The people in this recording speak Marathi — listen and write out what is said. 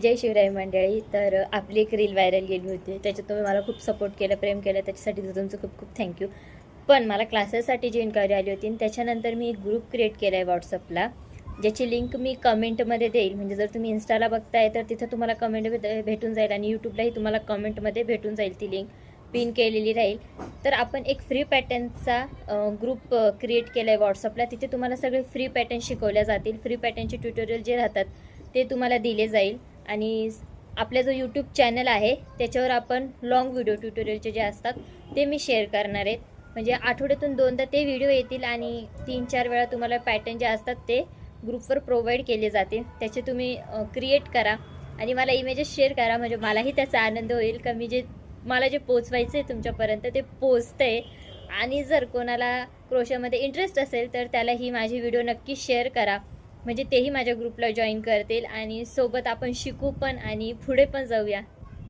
जय शिवराय मंडळी. तर आपली एक रील व्हायरल गेली होती, त्याच्यात तुम्ही मला खूप सपोर्ट केलं, प्रेम केलं, त्याच्यासाठी तुमचं खूप खूप थँक्यू. पण मला क्लासेससाठी जी इन्क्वायरी आली होती त्याच्यानंतर मी एक ग्रुप क्रिएट केला आहे व्हॉट्सअपला, ज्याची लिंक मी कमेंटमध्ये देईल. म्हणजे जर तुम्ही इन्स्टाला बघताय तर तिथं तुम्हाला कमेंट भेटून जाईल आणि यूट्यूबलाही तुम्हाला कमेंटमध्ये भेटून जाईल, ती लिंक पिन केलेली राहील. तर आपण एक फ्री पॅटर्नचा ग्रुप क्रिएट केला आहे व्हॉट्सअपला. तिथे तुम्हाला सगळे फ्री पॅटर्न शिकवल्या जातील. फ्री पॅटर्नचे ट्युटोरियल जे राहतात ते तुम्हाला दिले जाईल. आणि आपला जो यूट्यूब चॅनल आहे त्याच्यावर आपण लॉंग व्हिडिओ ट्युटोरियलचे जे असतात ते मी शेअर करणार आहेत. म्हणजे आठवड्यातून 2दा ते व्हिडिओ येतील आणि 3-4 वेळा तुम्हाला पॅटर्न जे असतात ते ग्रुपवर प्रोव्हाइड केले जातील. त्याचे तुम्ही क्रिएट करा आणि मला इमेजेस शेअर करा. म्हणजे मलाही त्याचा आनंद होईल का मला जे पोचवायचं आहे तुमच्यापर्यंत ते पोचतंय. आणि जर कोणाला क्रोशामध्ये इंटरेस्ट असेल तर त्याला ही माझी व्हिडिओ नक्की शेअर करा. म्हणजे तेही माझ्या ग्रुपला जॉईन करतील आणि सोबत आपण शिकू पण आणि पुढे पण जाऊया.